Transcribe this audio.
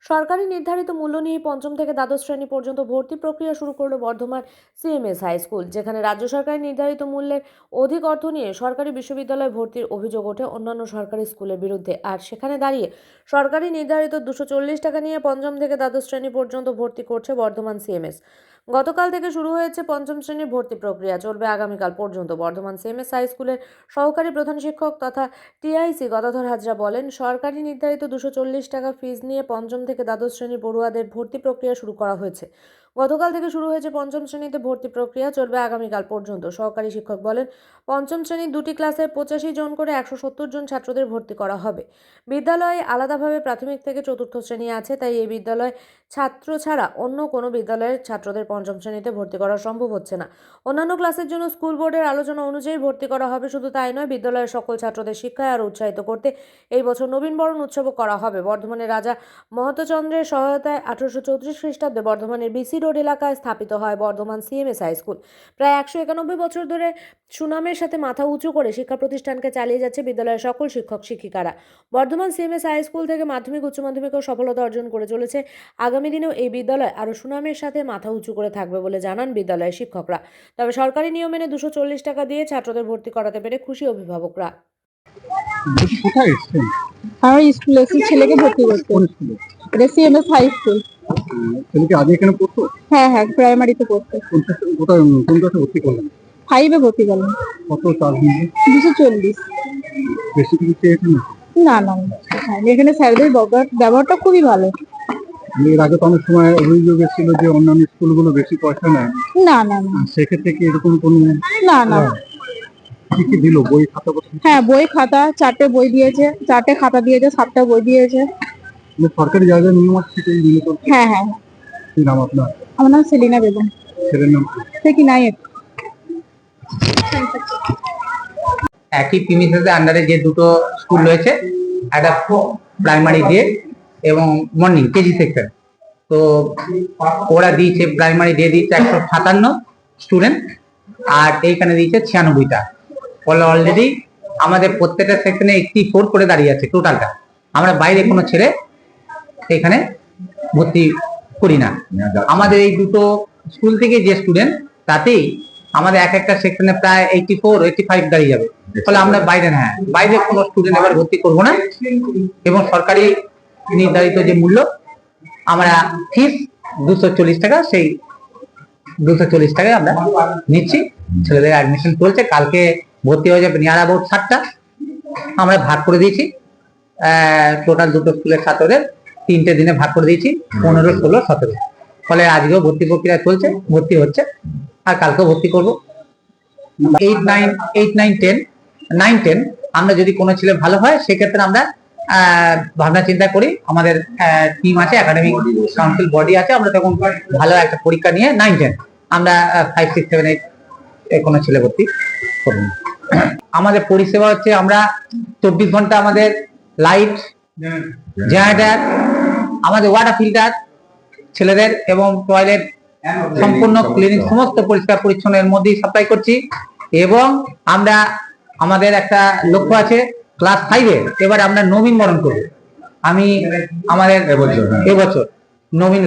সরকারি নির্ধারিত মূল্য নিয়ে পঞ্চম থেকে দ্বাদশ শ্রেণী পর্যন্ত ভর্তি প্রক্রিয়া শুরু করল বর্ধমান সিএমএস হাই স্কুল, যেখানে রাজ্য সরকারের নির্ধারিত মূল্যের অধিক অর্থ নিয়ে সরকারি বিশ্ববিদ্যালয়ে ভর্তির অভিযোগ ওঠে অন্যান্য সরকারি স্কুলের বিরুদ্ধে। আর সেখানে দাঁড়িয়ে সরকারি নির্ধারিত 240 টাকা নিয়ে পঞ্চম থেকে দ্বাদশ শ্রেণী পর্যন্ত ভর্তি করছে বর্ধমান সিএমএস। গতকাল থেকে শুরু হয়েছে পঞ্চম শ্রেণীর ভর্তি প্রক্রিয়া, চলবে আগামীকাল পর্যন্ত। বর্ধমান সিএমএস হাই স্কুলের সহকারী প্রধান শিক্ষক তথা টিআইসি গদাধর হাজরা বলেন, সরকারি নির্ধারিত 240 টাকা ফিজ নিয়ে পঞ্চম থেকে দ্বাদশ শ্রেণীর পড়ুয়াদের ভর্তি প্রক্রিয়া শুরু করা হয়েছে। গতকাল থেকে শুরু হয়েছে পঞ্চম শ্রেণীতে ভর্তি প্রক্রিয়া, চলবে আগামীকাল পর্যন্ত। সহকারী শিক্ষক বলেন, পঞ্চম শ্রেণীর দুটি ক্লাসে 85 জন করে 170 জন ছাত্রদের ভর্তি করা হবে। বিদ্যালয়ে আলাদাভাবে প্রাথমিক থেকে চতুর্থ শ্রেণী আছে, তাই এই বিদ্যালয় ছাত্র ছাড়া অন্য কোনো বিদ্যালয়ের ছাত্রদের পঞ্চম শ্রেণীতে ভর্তি করা সম্ভব হচ্ছে না। অন্যান্য ক্লাসের জন্য স্কুল বোর্ডের আলোচনা অনুযায়ী ভর্তি করা হবে। শুধু তাই নয়, বিদ্যালয়ের সকল ছাত্রদের শিক্ষায় আরও উৎসাহিত করতে এই বছর নবীন বরণ উৎসবও করা হবে। বর্ধমানের রাজা মহন্তচন্দ্রের সহায়তায় 1834 খ্রিস্টাব্দে বর্ধমানের বিসি রোড এলাকায় স্থাপিত হয় বর্ধমান সিএমএস হাই স্কুল। প্রায় 191 বছর ধরে সুনামের সাথে মাথা উঁচু করে শিক্ষা প্রতিষ্ঠানকে চালিয়ে যাচ্ছে বিদ্যালয়ের সকল শিক্ষক শিক্ষিকারা। বর্ধমান সিএমএস হাই স্কুল থেকে মাধ্যমিক উচ্চ মাধ্যমিকেও সফলতা অর্জন করে চলেছে। আগামী দিনেও এই বিদ্যালয় আরও সুনামের সাথে মাথা উঁচু করে থাকবে বলে জানান বিদ্যালয়ের শিক্ষকরা। তবে সরকারি নিয়ম মেনে 240 টাকা দিয়ে ছাত্রদের ভর্তি করাতে পেরে খুশি অভিভাবকরা। কোথায় এসেছেন? আমার স্কুলে এসে ছেলেকে ভর্তি করতে। কোন স্কুলে? এটা সিএমএস হাই স্কুল। ছেলেকে আগে এখানে পড়তো? হ্যাঁ, প্রাইমারিতে পড়তো। কোন ক্লাসে ভর্তি করলেন? 5-এ ভর্তি করলাম। কত চার্জ নিয়ে? 240। বেশি কিছু চেয়েছেন? না, এখানে স্যারদের ব্যবহারটা খুবই ভালো। এর আগে তো অনেক সময় অভিযোগ এসেছিল যে অন্যান্য স্কুলগুলো বেশি পয়সা নেয়। না, সেক্ষেত্রে কি এরকম কোনো না। কি দিল? বই খাতা? হ্যাঁ, বই খাতা 4টে বই দিয়েছে, 4টে খাতা দিয়েছে, 7টা বই দিয়েছে। সরকারি জায়গায় নিয়ম আছে সেটাই দিল তো? হ্যাঁ। কি নাম আপনার? আমার নাম সেলিনা বেগম। ছেলের নাম? কি নায়ক। একই প্রিমিসেসের আন্ডারে যে দুটো স্কুল রয়েছে, একটা প্রাইমারি ডে এবং মর্নিং কেজি সেকশন, তো ওরা দিয়েছে প্রাইমারি ডে দিয়েছে 157 স্টুডেন্ট, আর এইখানে দিয়েছে 96টা। ফলে অলরেডি আমাদের প্রত্যেকটা সেকশনে 84 করে দাঁড়িয়ে আছে টোটালটা। আমরা বাইরে কোনো ছেলে এখানে ভর্তি করি না। আমাদের এই দুটো স্কুল থেকে যে স্টুডেন্ট, তাতেই আমাদের এক একটা সেকশনে প্রায় 84-85 দাঁড়িয়ে যাবে। ফলে আমরা বাইরে কোনো স্টুডেন্ট এবার ভর্তি করবো না, এবং সরকারি নির্ধারিত যে মূল্য আমরা ফিস 240 টাকা, সেই 240 টাকায় আমরা নিচ্ছি। ছেলেদের অ্যাডমিশন চলছে, কালকে ভর্তি হয়ে যাবে নিয়ার অ্যাবাউট 60টা। আমরা ভাগ করে দিয়েছি টোটাল দুটো স্কুলের ছাত্রদের 3টে দিনে ভাগ করে দিয়েছি, 15, 16, 17। ফলে আজকেও ভর্তি প্রক্রিয়া চলছে, ভর্তি হচ্ছে, আর কালকেও ভর্তি করবো। 8, 9, 10 আমরা যদি কোনো ছেলে ভালো হয়, সেক্ষেত্রে আমরা ভাবনা চিন্তা করি। আমাদের টিম আছে, একাডেমিক কাউন্সিল বডি আছে, আমরা তখন ভালো একটা পরীক্ষা নিয়ে 9, 10 আমরা 5, 6, 7, 8 কোনো ছেলে ভর্তি করবো। আমাদের পরিষেবা হচ্ছে, আমরা 24 ঘন্টা আমাদের লাইট, জেনারেটর, আমাদের ওয়াটার ফিল্টার ছেলেদের, এবং টয়লেট সম্পূর্ণ ক্লিনিং, সমস্ত পরিষ্কার পরিচ্ছন্নের মধ্যেই সাপ্লাই করছি। এবং আমরা আমাদের একটা লক্ষ্য আছে, ক্লাস 5-এ এবার আমরা নবীন বরণ করব। আমাদের এবছর নবীন